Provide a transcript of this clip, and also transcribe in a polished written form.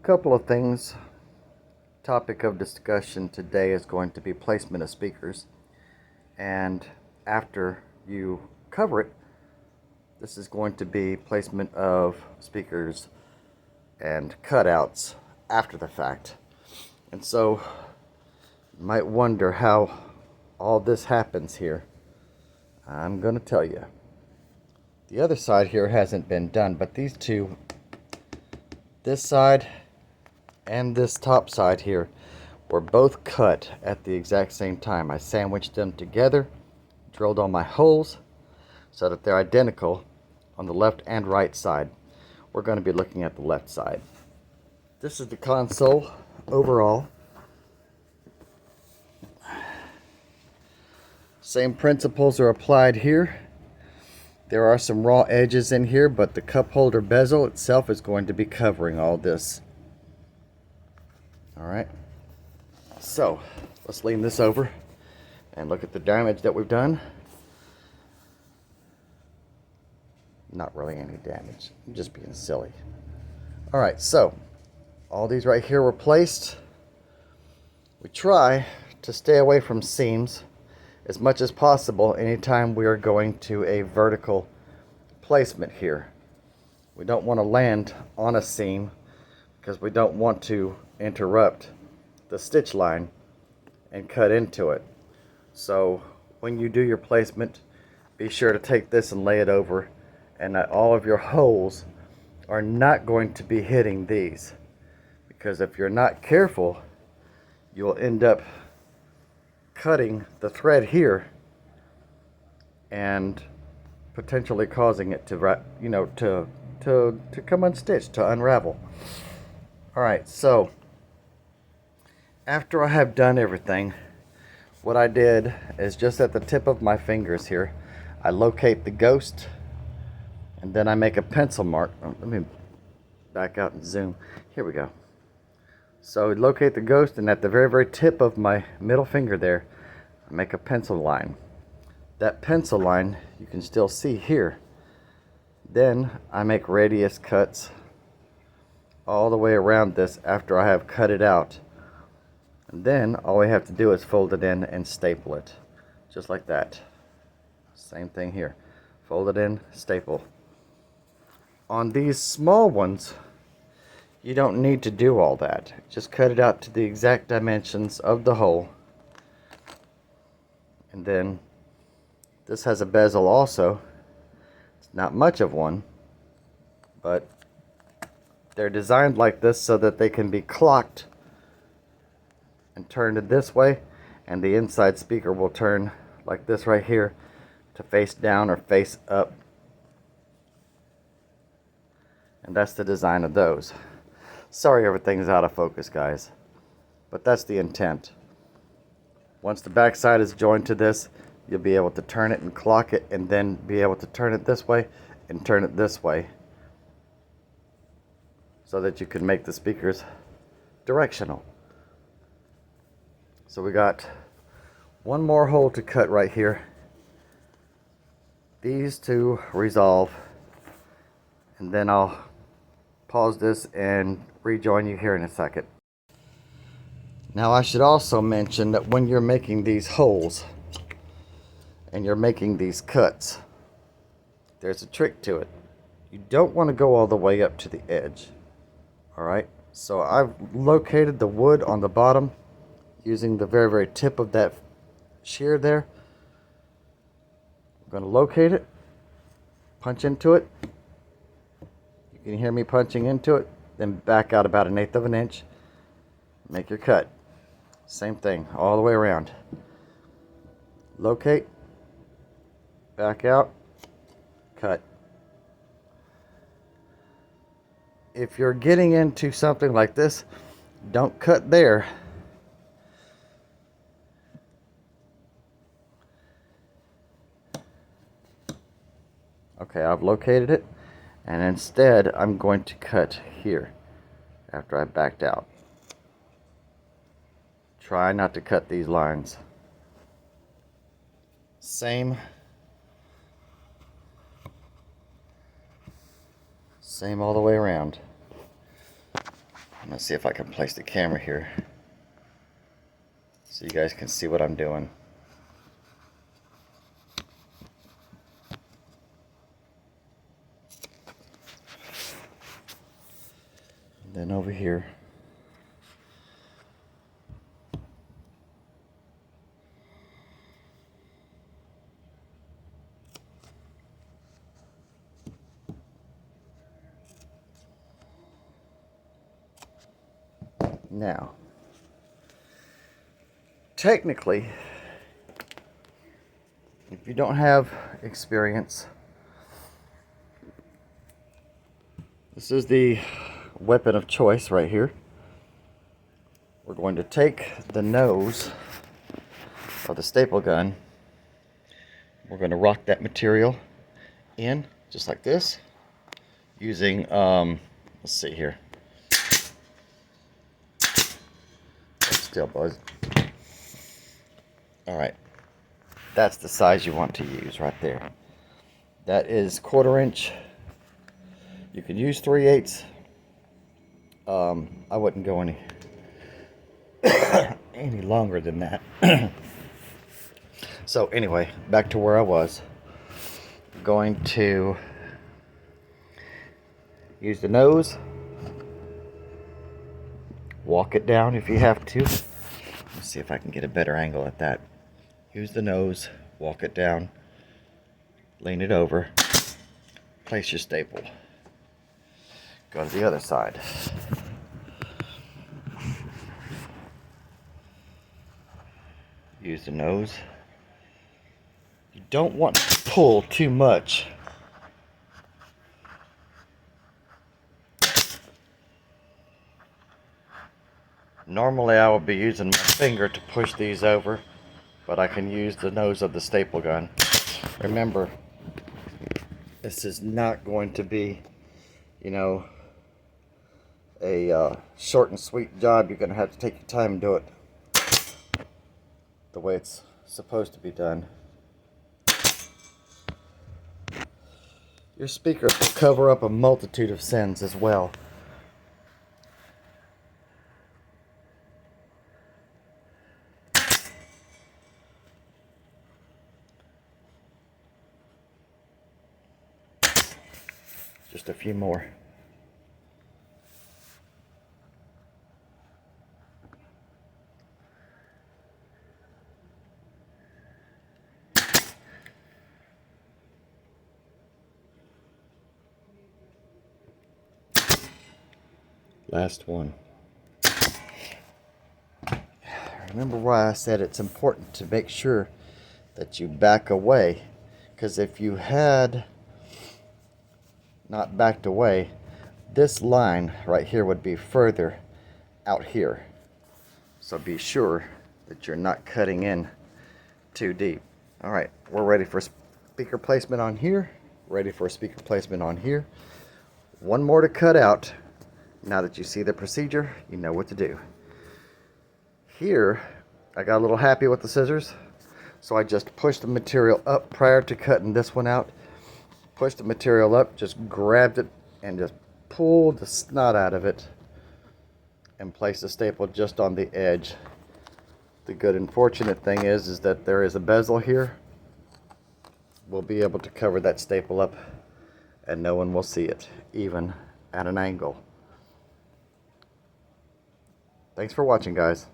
Couple of things. Topic of discussion today is going to be placement of speakers. And after you cover it, this is going to be placement of speakers and cutouts after the fact. And so you might wonder how all this happens here. I'm going to tell you. The other side here hasn't been done, but these two, this side and this top side here, were both cut at the exact same time. I sandwiched them together, drilled all my holes so that they're identical on the left and right side. We're going to be looking at the left side. This is the console overall. Same principles are applied here. There are some raw edges in here, but the cup holder bezel itself is going to be covering all this. Alright, so let's lean this over and look at the damage that we've done. Not really any damage, I'm just being silly. Alright, so all these right here were placed. We try to stay away from seams as much as possible anytime we are going to a vertical placement here. We don't want to land on a seam because we don't want to interrupt the stitch line and cut into it. So when you do your placement, be sure to take this and lay it over, and that all of your holes are not going to be hitting these, because if you're not careful, you'll end up cutting the thread here and potentially causing it to come unstitched, to unravel. Alright, so after I have done everything, what I did is just at the tip of my fingers here, I locate the ghost, and then I make a pencil mark. Let me back out and zoom. Here we go. So locate the ghost, and at the very tip of my middle finger there, I make a pencil line. That pencil line you can still see here. Then I make radius cuts all the way around this after I have cut it out. And then all we have to do is fold it in and staple it. Just like that. Same thing here. Fold it in, staple. On these small ones, you don't need to do all that. Just cut it out to the exact dimensions of the hole. And then this has a bezel also. It's not much of one, but they're designed like this so that they can be clocked and turned this way, and the inside speaker will turn like this right here to face down or face up. And that's the design of those. Sorry everything's out of focus, guys, but that's the intent. Once the back side is joined to this, you'll be able to turn it and clock it, and then be able to turn it this way and turn it this way, so that you can make the speakers directional. So we got one more hole to cut right here. These two resolve, and then I'll pause this and rejoin you here in a second. Now I should also mention that when you're making these holes and you're making these cuts, there's a trick to it. You don't want to go all the way up to the edge. Alright, so I've located the wood on the bottom using the very tip of that shear there. I'm going to locate it, punch into it. You can hear me punching into it, then back out about 1/8 of an inch. Make your cut. Same thing all the way around. Locate, back out, cut. If you're getting into something like this, don't cut there. Okay, I've located it, and instead I'm going to cut here after I backed out. Try not to cut these lines. Same all the way around. I'm gonna see if I can place the camera here so you guys can see what I'm doing. And then over here, now, technically, if you don't have experience, this is the weapon of choice right here. We're going to take the nose of the staple gun. We're going to rock that material in just like this using, let's see here. Still buzz. Alright, that's the size you want to use right there. That is 1/4 inch. You can use 3/8. I wouldn't go any any longer than that. So anyway, back to where I was. Going to use the nose, walk it down if you have to. Let's see if I can get a better angle at that. Use the nose, walk it down, lean it over, place your staple. Go to the other side. Use the nose. You don't want to pull too much. Normally I would be using my finger to push these over, but I can use the nose of the staple gun. Remember, this is not going to be, you know, a short and sweet job. You're going to have to take your time and do it the way it's supposed to be done. Your speakers will cover up a multitude of sins as well. Just a few more. Last one. Remember why I said it's important to make sure that you back away, because if you had not backed away, this line right here would be further out here. So be sure that you're not cutting in too deep. Alright, we're ready for speaker placement on here. Ready for speaker placement on here. One more to cut out. Now that you see the procedure, you know what to do. Here, I got a little happy with the scissors, so I just pushed the material up prior to cutting this one out. Pushed the material up, just grabbed it, and just pulled the snot out of it, and placed the staple just on the edge. The good and fortunate thing is that there is a bezel here. We'll be able to cover that staple up, and no one will see it, even at an angle. Thanks for watching, guys.